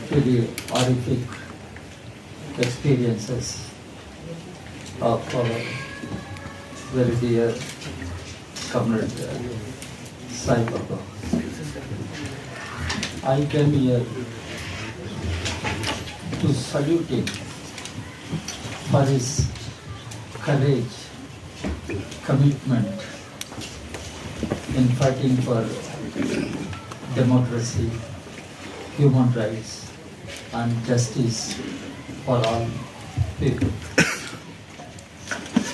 to the horrific experiences of our very dear comrade Sai Baba. I came here to salute him for his courage, commitment in fighting for democracy, human rights, and justice for all people.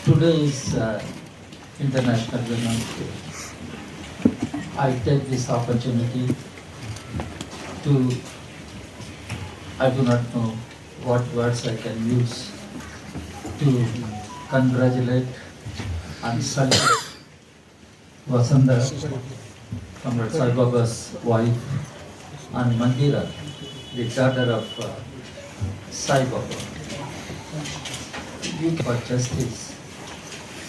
Today is International Women's Day. I take this opportunity to, I do not know what words I can use to congratulate and salute Vasanda, Comrade Sai Baba's wife, and Mandira, the daughter of Sai Baba. For justice,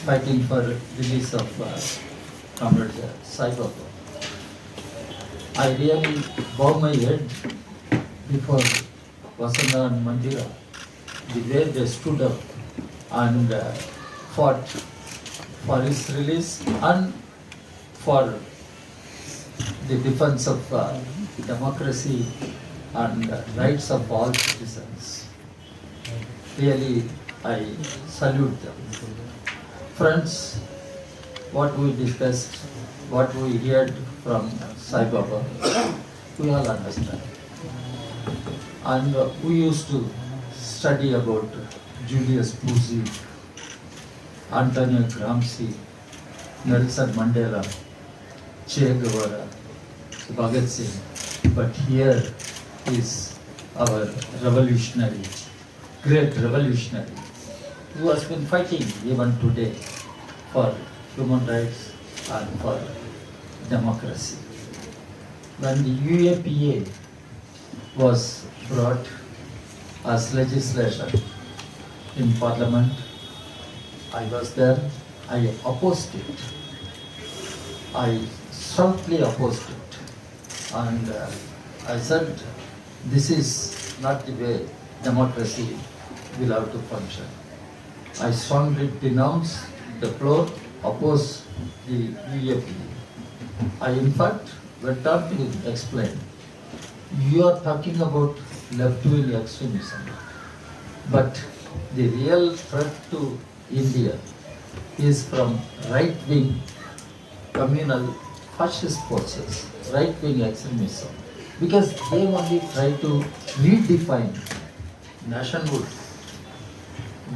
fighting for release of Comrade Sai Baba. I really bow my head before Vasanda and Mandira, the way they stood up and fought for his release and for the defense of democracy and rights of all citizens. Really, I salute them. Friends, what we discussed, what we heard from Sai Baba, we all understand. And we used to study about Julius Pucci, Antonio Gramsci, Nelson Mandela, Che Guevara, Bhagat Singh. But here is our revolutionary, great revolutionary, who has been fighting even today for human rights and for democracy. When the UAPA was brought as legislation in Parliament, I was there, I opposed it. I stoutly opposed it. And I said, this is not the way democracy will have to function. I strongly denounce, deplore, oppose the UAPA. I in fact went on to explain, you are talking about left-wing extremism, but the real threat to India is from right-wing communal fascist forces, right-wing extremism, because they only try to redefine nationhood.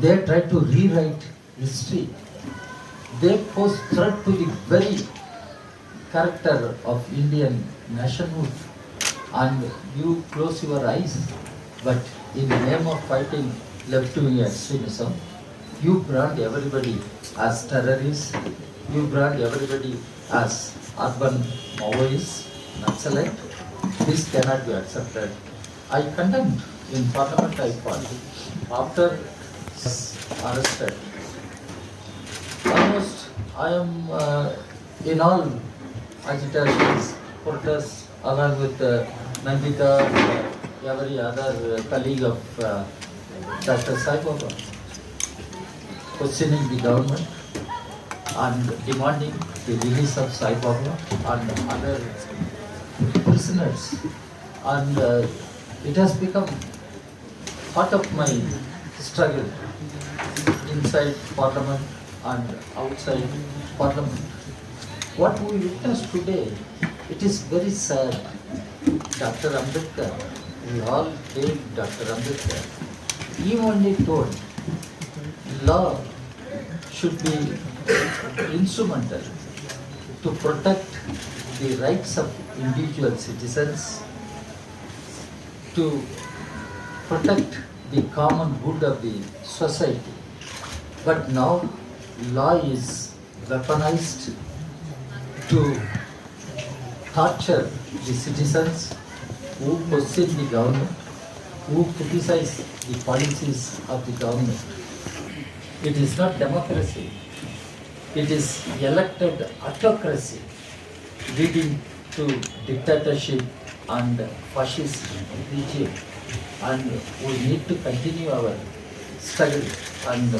They try to rewrite history. They pose threat to the very character of Indian nationhood. And you close your eyes, but in the name of fighting left-wing extremism, you brand everybody as terrorists, you brand everybody as urban Maoists, Naxalite. This cannot be accepted. I condemned in Parliament, I fought. After arrested, almost I am in all agitations, protests, along with Nandita, every other colleague of Dr. Sai Baba, questioning the government and demanding the release of Sai Baba and other prisoners. And it has become part of my struggle inside Parliament and outside Parliament. What we witness today, it is very sad. Dr. Ambedkar, we all hail Dr. Ambedkar. He only told law should be instrumental to protect the rights of individual citizens, to protect the common good of the society. But now law is weaponized to torture the citizens who question the government, who criticize the policies of the government. It is not democracy. It is elected autocracy leading to dictatorship and fascist regime, and we need to continue our struggle. And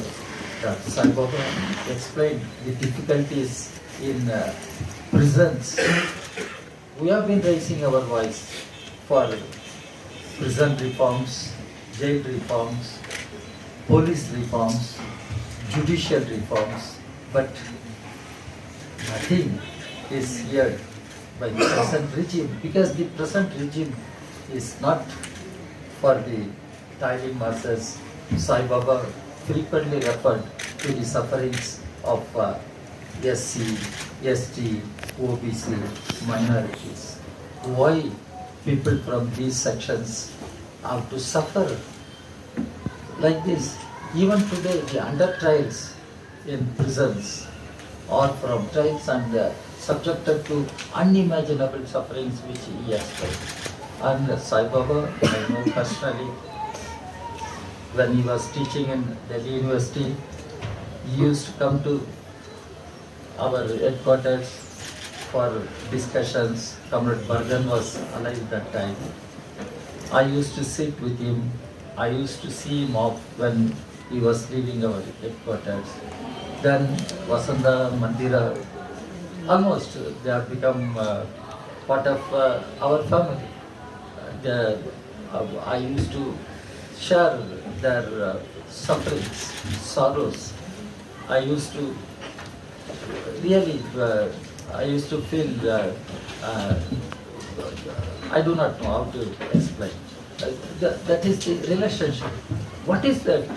Sai Baba explained the difficulties in prisons. We have been raising our voice for prison reforms, jail reforms, police reforms, judicial reforms, but nothing is heard by the present regime, because the present regime is not for the tiny masses. Sai Baba frequently referred to the sufferings of SC, ST, OBC, minorities. Why people from these sections have to suffer like this? Even today, the under trials in prisons or from trials and subjected to unimaginable sufferings which he explained. And Sai Baba, I know personally, when he was teaching in Delhi University, he used to come to our headquarters for discussions. Comrade Bergen was alive that time. I used to sit with him. I used to see him off when he was leaving our headquarters. Then Vasanda, Mandira, almost they have become part of our family. I used to share their sufferings, sorrows. I used to really, I used to feel, I do not know how to explain. That is the relationship. What is that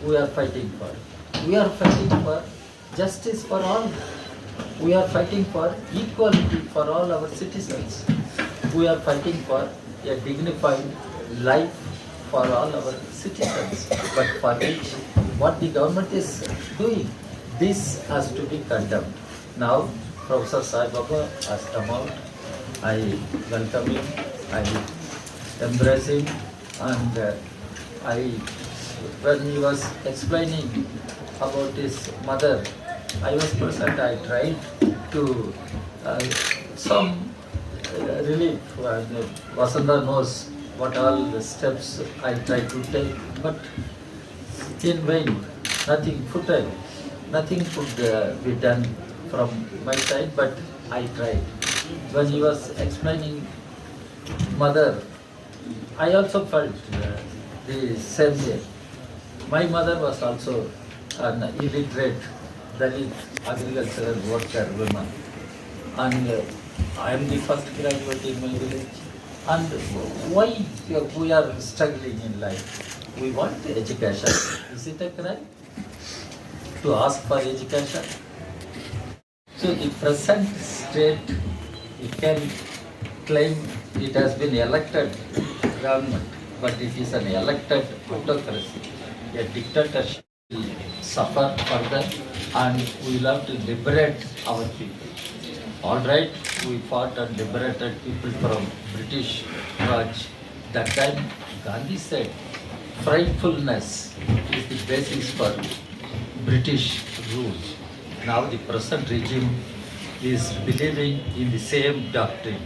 we are fighting for? We are fighting for justice for all. We are fighting for equality for all our citizens. We are fighting for a dignified life for all our citizens. But for which, what the government is doing, this has to be condemned. Now, Professor Sai Baba has come out. I welcome him. I embrace him. And when he was explaining about his mother, I was present. I tried to some relief. Vasanda knows what all the steps I tried to take, but in vain, nothing futile, nothing could be done from my side, but I tried. When he was explaining mother, I also felt the same way. My mother was also an illiterate Dalit agricultural worker woman, and I am the first graduate in my village. And why we are struggling in life? We want education. Is it a crime to ask for education? So the present state, it can claim it has been elected government, but it is an elected autocracy, a dictatorship. We suffer further, and we will have to liberate our people. All right, we fought and liberated people from British Raj. That time, Gandhi said, frightfulness is the basis for British rule. Now the present regime is believing in the same doctrine,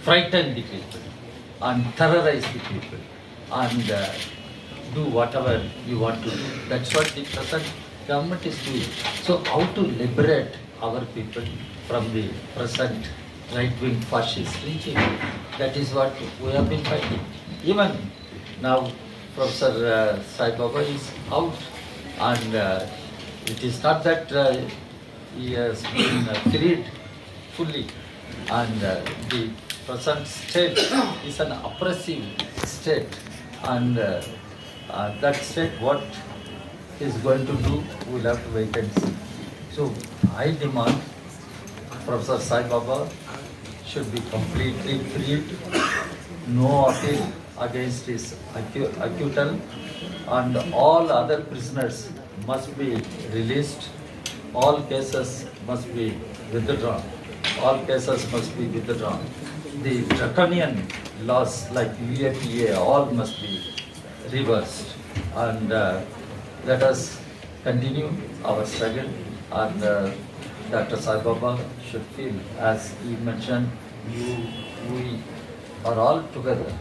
frighten the people and terrorize the people and do whatever you want to do. That's what the present government is doing. So how to liberate our people from the present right-wing fascist regime? That is what we have been fighting. Even now, Professor Sai Baba is out, and it is not that he has been freed fully, and the present state is an oppressive state, and that state, what is going to do, we'll have to wait and see. So I demand Professor Sai Baba should be completely freed, no appeal against his acquittal, and all other prisoners must be released, all cases must be withdrawn, all cases must be withdrawn. The draconian laws like UAPA, all must be reversed, and let us continue our struggle, and Dr. Sai Baba should feel, as he mentioned, we are all together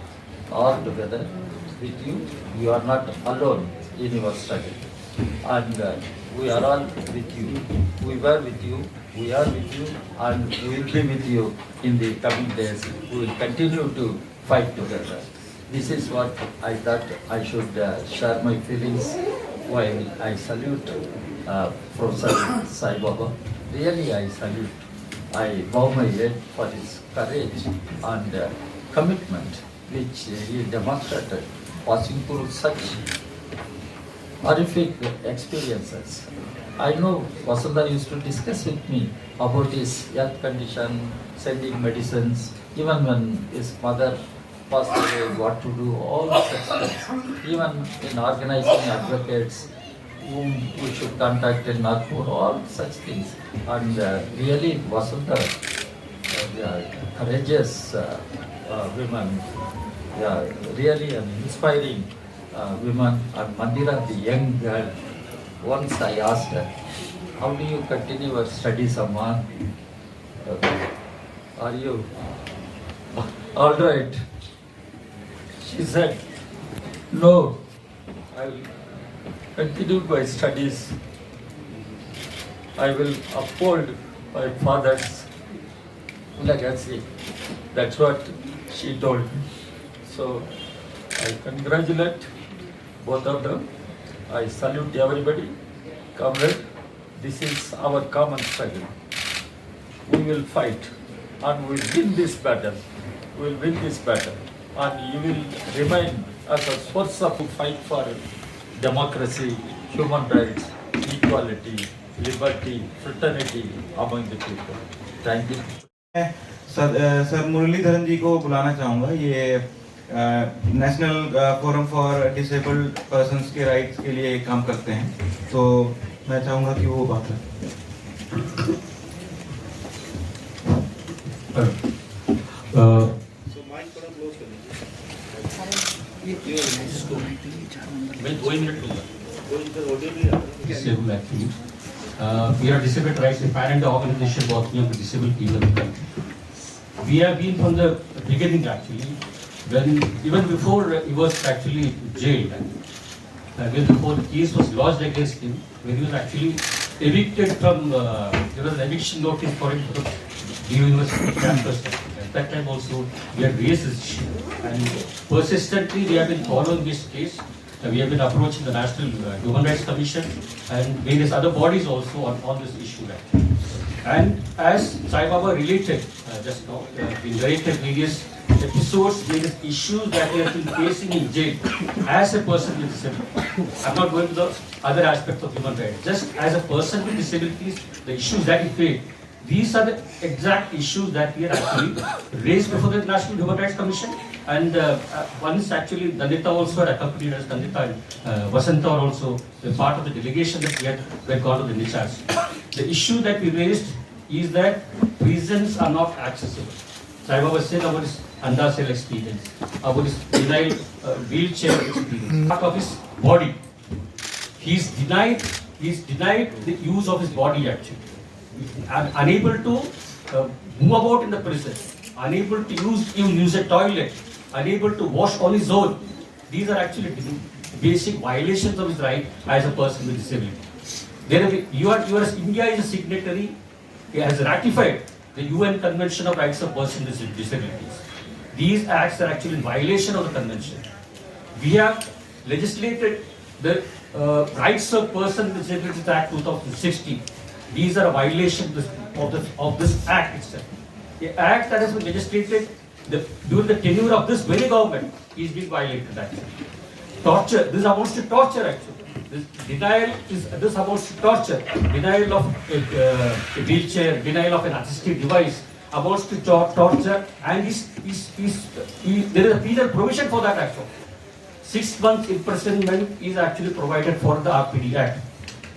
with you. You are not alone in your struggle. And we are all with you. We were with you, we are with you, and we will be with you in the coming days. We will continue to fight together. This is what I thought I should share my feelings while I salute Professor Sai Baba. Really, I salute. I bow my head for his courage and commitment which he demonstrated passing through such horrific experiences. I know Vasudha used to discuss with me about his health condition, sending medicines, even when his mother passed away, what to do, all such things. Even in organizing advocates whom we should contact in Nagpur, all such things. And really, Vasudha, courageous women, really an inspiring women. And Mandira, the young girl, once I asked her, how do you continue your studies, Amma? Are you all right? She said, no, I will continue my studies. I will uphold my father's legacy. That's what she told me. So I congratulate both of them. I salute everybody. Comrade, this is our common struggle. We will fight and we will win this battle. We will win this battle. And you will remain as a source of fight for democracy, human rights, equality, liberty, fraternity among the people. Thank you. Sir Muralidharan ji को बुलाना चाहूँगा. ये National Forum for Disabled Persons के rights के लिए काम करते हैं, तो मैं चाहूँगा कि वो बात करें. मैं 2 मिनट लूँगा. Disabled actually. We are disabled rights, a parent organization working on the disabled people in the country. We have been from the beginning actually, when even before he was actually jailed, when before the case was lodged against him, when he was actually evicted from, there was an eviction notice for him from the university campus. At that time also we had raised this issue, and persistently we have been following this case. We have been approaching the National Human Rights Commission and various other bodies also on this issue actually. And as Sai Baba related just now, we narrated various episodes, various issues that he has been facing in jail as a person with disability. I'm not going to the other aspects of human rights. Just as a person with disabilities, the issues that he faced, these are the exact issues that we are actually raised before the National Human Rights Commission. And once actually Dandita also had accompanied us, Dandita and Vasanta are also a part of the delegation that we had gone to the NICHAS. The issue that we raised is that prisons are not accessible. Sai Baba said about his Andasel experience, about his denial wheelchair experience, part of his body. He's denied the use of his body actually. Unable to move about in the prison, unable to use a toilet, unable to wash on his own. These are actually basic violations of his right as a person with disability. India is a signatory, it has ratified the UN Convention of Rights of Persons with Disabilities. These acts are actually in violation of the convention. We have legislated the Rights of Persons with Disabilities Act 2016. These are a violation of this act itself. The act that has been legislated during the tenure of this very government is being violated actually. Torture, this amounts to torture actually. This amounts to torture. Denial of a wheelchair, denial of an assistive device amounts to torture, and there is a penal provision for that actually. 6 months imprisonment is actually provided for the RPD Act.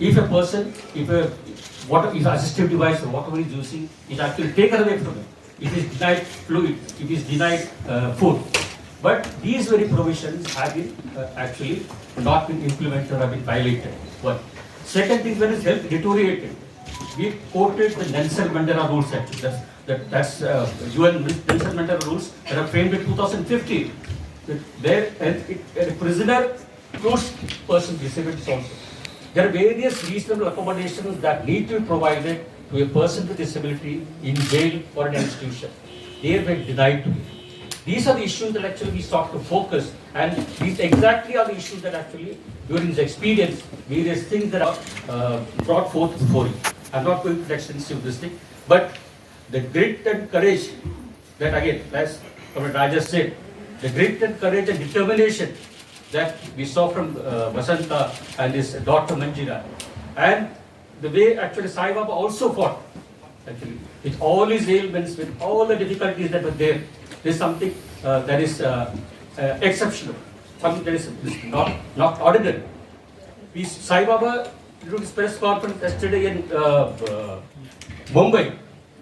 If a person, if assistive device or whatever he is using is actually taken away from him, if he is denied fluid, if he is denied food. But these very provisions have been actually not been implemented or have been violated. One. Second thing, when his health deteriorated, we quoted the Nelson Mandela rules actually. That's That's UN Mental rules that are framed in 2015. There, a prisoner includes person with disabilities also. There are various reasonable accommodations that need to be provided to a person with disability in jail or an institution. They were denied to it. These are the issues that actually we sought to focus, and these exactly are the issues that actually, during this experience, various things that are brought forth before you. I'm not going to the extensive this thing, but the grit and courage that, again, as Raja said, the grit and courage and determination that we saw from Vasanta and his daughter Manjira, and the way actually Sai Baba also fought, actually, with all his ailments, with all the difficulties that were there. There's something that is exceptional, something that is not ordinary. Sai Baba, during his press conference yesterday in Mumbai,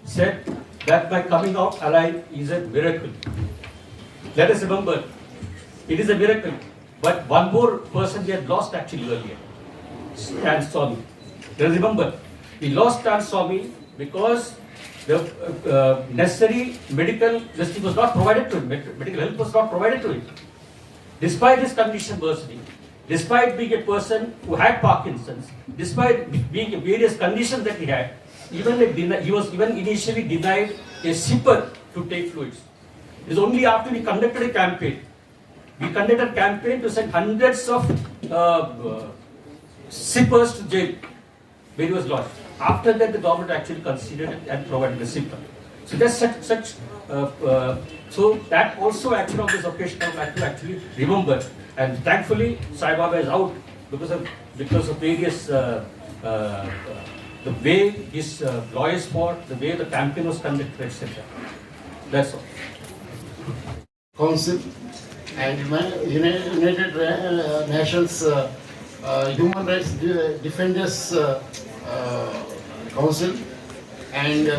said that my coming out alive is a miracle. Let us remember, it is a miracle. But one more person we had lost actually earlier, Stan Swami. Remember, we lost Stan Swami because the necessary medical justice was not provided to him, medical help was not provided to him. Despite his condition worsening, despite being a person who had Parkinson's, despite being various conditions that he had, he was even initially denied a sipper to take fluids. It is only after we conducted a campaign. We conducted a campaign to send hundreds of sippers to jail where he was lodged. After that, the government actually considered it and provided the sipper. So that's so that also actually on this occasion I would like to actually remember. And thankfully, Sai Baba is out because of various the way his lawyers fought, the way the campaign was conducted, etc. That's all. Council and United Nations Human Rights Defenders Council and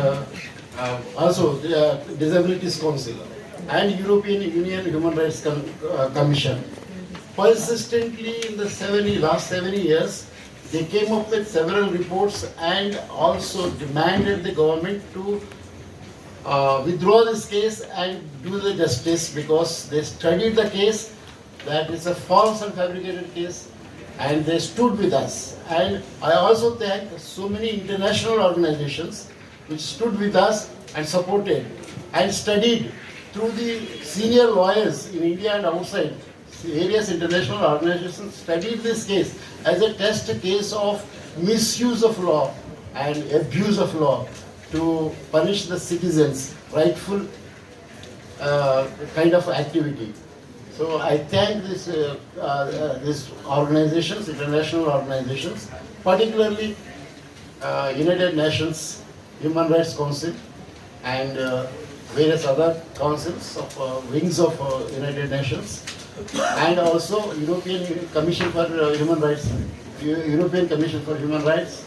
also the Disabilities Council and European Union Human Rights Commission. Persistently in the last 7 years, they came up with several reports and also demanded the government to withdraw this case and do the justice, because they studied the case, that is a false and fabricated case, and they stood with us. And I also thank so many international organizations which stood with us and supported and studied through the senior lawyers in India and outside. Various international organizations studied this case as a test case of misuse of law and abuse of law to punish the citizens, rightful kind of activity. So I thank these organizations, international organizations, particularly United Nations Human Rights Council and various other councils of wings of United Nations, and also European Commission for Human Rights, European Commission for Human Rights,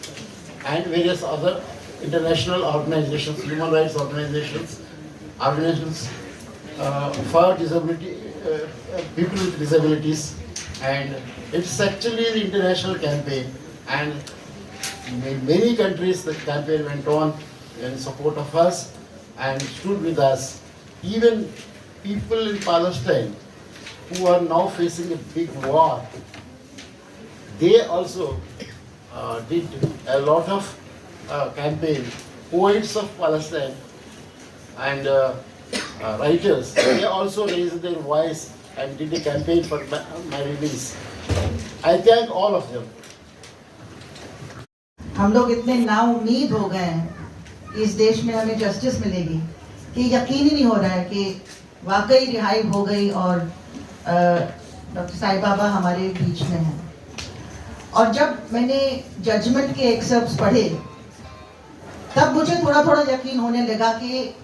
and various other international organizations, human rights organizations, organizations for disability, people with disabilities, and it's actually the international campaign, and in many countries the campaign went on in support of us and stood with us. Even people in Palestine who are now facing a big war, they also did a lot of campaign. Poets of Palestine and writers, they also raised their voice and did a campaign for my release. I thank all of them. हम लोग इतने नाउम्मीद हो गए हैं कि इस देश में हमें जस्टिस मिलेगी कि यकीन ही नहीं हो रहा है कि वाकई रिहाई हो गई और डॉक्टर साईं बाबा हमारे बीच में हैं। और जब मैंने जजमेंट के एक्सेप्ट्स पढ़े तब मुझे थोड़ा थोड़ा यकीन होने लगा कि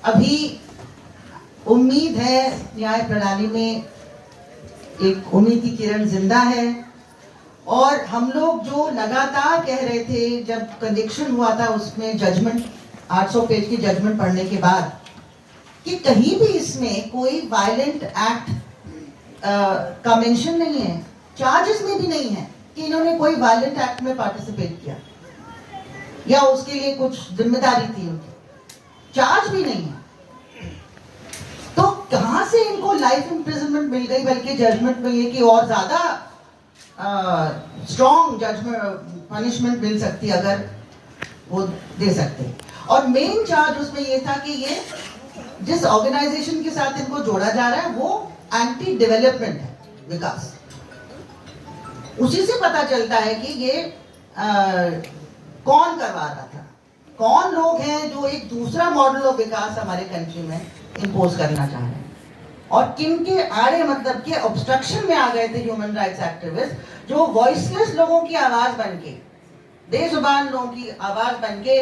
अभी उम्मीद है, न्याय प्रणाली में एक उम्मीद की किरण जिंदा है। और हम लोग जो लगातार कह रहे थे जब कन्विक्शन हुआ था उसमें जजमेंट 800 पेज की जजमेंट पढ़ने के बाद कि कहीं भी इसमें कोई वायलेंट एक्ट का मेंशन नहीं है, चार्जेस में भी नहीं है कि इन्होंने कोई वायलेंट एक्ट में पार्टिसिपेट किया या उसके लिए कुछ जिम्मेदारी थी उनकी। चार्ज भी नहीं है। तो कहां से इनको लाइफ इम्प्रिजनमेंट मिल गई, बल्कि जजमेंट में ये कि और ज्यादा स्ट्रॉन्ग जजमेंट पनिशमेंट मिल सकती अगर वो दे सकते। और मेन चार्ज उसमें ये था कि ये जिस ऑर्गेनाइजेशन के साथ इनको जोड़ा जा रहा है वो एंटी डेवलपमेंट है, विकास। उसी से पता चलता है कि ये कौन करवा रहा था, कौन लोग हैं जो एक दूसरा मॉडल ऑफ विकास हमारे कंट्री में इंपोज करना चाह रहे हैं, और किन के आड़े मतलब के ऑब्स्ट्रक्शन में आ गए थे ह्यूमन राइट्स एक्टिविस्ट, जो वॉइसलेस लोगों की आवाज बनके, बेजुबान लोगों की आवाज बनके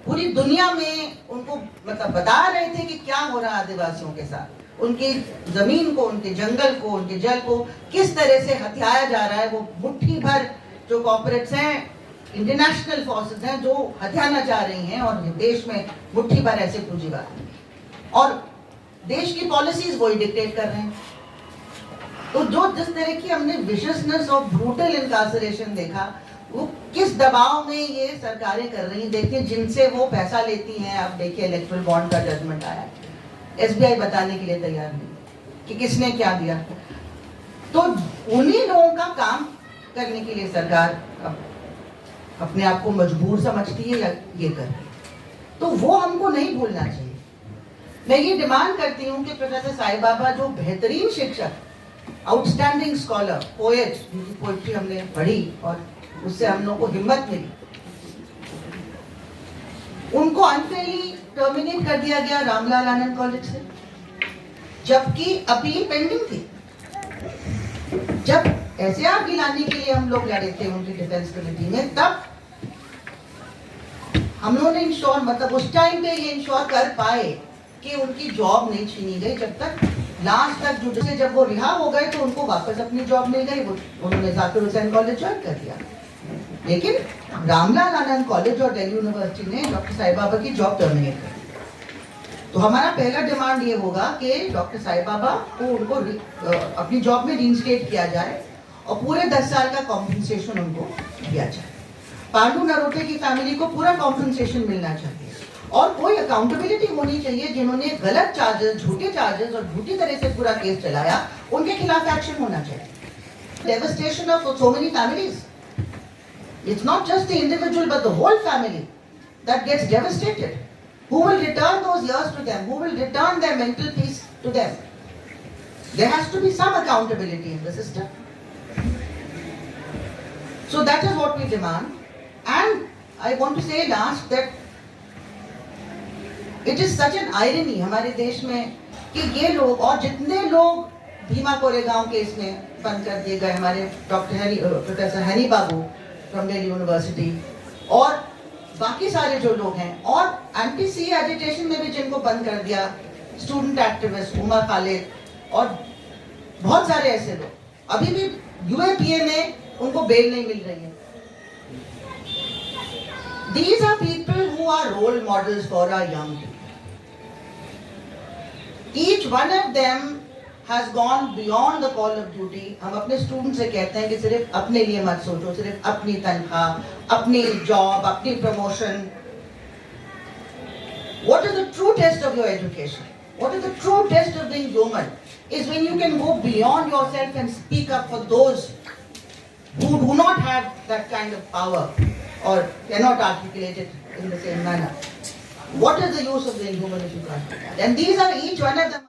पूरी दुनिया में उनको मतलब बता रहे थे कि क्या हो रहा है आदिवासियों के साथ, उनकी जमीन को, उनके जंगल को, उनके जल को किस तरह से हथियाया जा रहा है। वो मुट्ठी भर जो कॉर्पोरेट्स हैं, इंटरनेशनल फोर्सेस हैं जो हथियाना चाह रही हैं, और देश में मुट्ठी भर ऐसे पूंजीवाद, और देश की पॉलिसीज वही डिक्टेट कर रहे हैं। तो जो जिस तरह की हमने विशियसनेस और ब्रूटल इनकार्सरेशन देखा, वो किस दबाव में ये सरकारें कर रही हैं। देखिए जिनसे वो पैसा लेती हैं, अब देखिए इलेक्ट्रल बॉन्ड का जजमेंट आया, एसबीआई बताने के लिए तैयार नहीं कि किसने क्या दिया। तो उन्हीं लोगों का काम करने के लिए सरकार अपने आप को मजबूर समझती है या ये कर रही है, तो वो हमको नहीं भूलना चाहिए। मैं ये डिमांड करती हूँ कि प्रोफेसर साई बाबा जो बेहतरीन शिक्षक, आउटस्टैंडिंग स्कॉलर, पोएट, जिनकी पोइट्री हमने पढ़ी और उससे हम लोग को हिम्मत मिली, उनको अनफेयरली टर्मिनेट कर दिया गया रामलाल आनंद कॉलेज से, जबकि अपील पेंडिंग थी। जब ऐसे आप गिलाने के लिए हम लोग लड़े थे उनकी डिफेंस कमेटी में, तब हम लोगों ने इंश्योर मतलब उस टाइम पे ये इंश्योर कर पाए कि उनकी जॉब नहीं छीनी गई, जब तक लास्ट तक जुडिशरी, जब वो रिहा हो गए तो उनको वापस अपनी जॉब मिल गई, उन्होंने जाकिर हुसैन कॉलेज ज्वाइन कर दिया। लेकिन रामलाल आनंद कॉलेज और दिल्ली यूनिवर्सिटी ने डॉक्टर साई बाबा की जॉब टर्मिनेट कर दी। तो हमारा पहला डिमांड ये होगा कि डॉक्टर साई बाबा को उनको अपनी जॉब में रीइंस्टेट किया जाए और पूरे 10 साल का कॉम्पनसेशन उनको दिया जाए। पांडु नरोटे की फैमिली को पूरा कॉम्पनसेशन मिलना चाहिए, और कोई अकाउंटेबिलिटी होनी चाहिए। जिन्होंने गलत चार्जेस, झूठे चार्जेस और झूठी तरह से पूरा केस चलाया, उनके खिलाफ एक्शन होना चाहिए। Devastation of so many families, it's not just the individual but the whole family that gets devastated. Who will return those years to them? Who will return their mental peace to them? There has to be some accountability in the system. So that is what we demand. And I want to say last that it is such an irony हमारे देश में कि ये लोग और जितने लोग Bhima Koregaon case में बंद कर दिए गए, हमारे professor Honey Babu from Delhi university, और बाकी सारे जो लोग हैं, और एंटी सी एजिटेशन में भी जिनको बंद कर दिया, स्टूडेंट एक्टिविस्ट उमा खालिद और बहुत सारे ऐसे लोग, अभी भी यूएपीए में उनको बेल नहीं मिल रही है। These are people who are role models for our young people. Each one of them has gone beyond the call of duty. हम अपने स्टूडेंट से कहते हैं कि सिर्फ अपने लिए मत सोचो, सिर्फ अपनी तनख्वाह, अपनी जॉब, अपनी promotion. What is the true test of your education? What is the true test of being human? Is when you can go beyond yourself and speak up for those who do not have that kind of power or cannot articulate it in the same manner. What is the use of being human if you can't do that? And these are each one of them.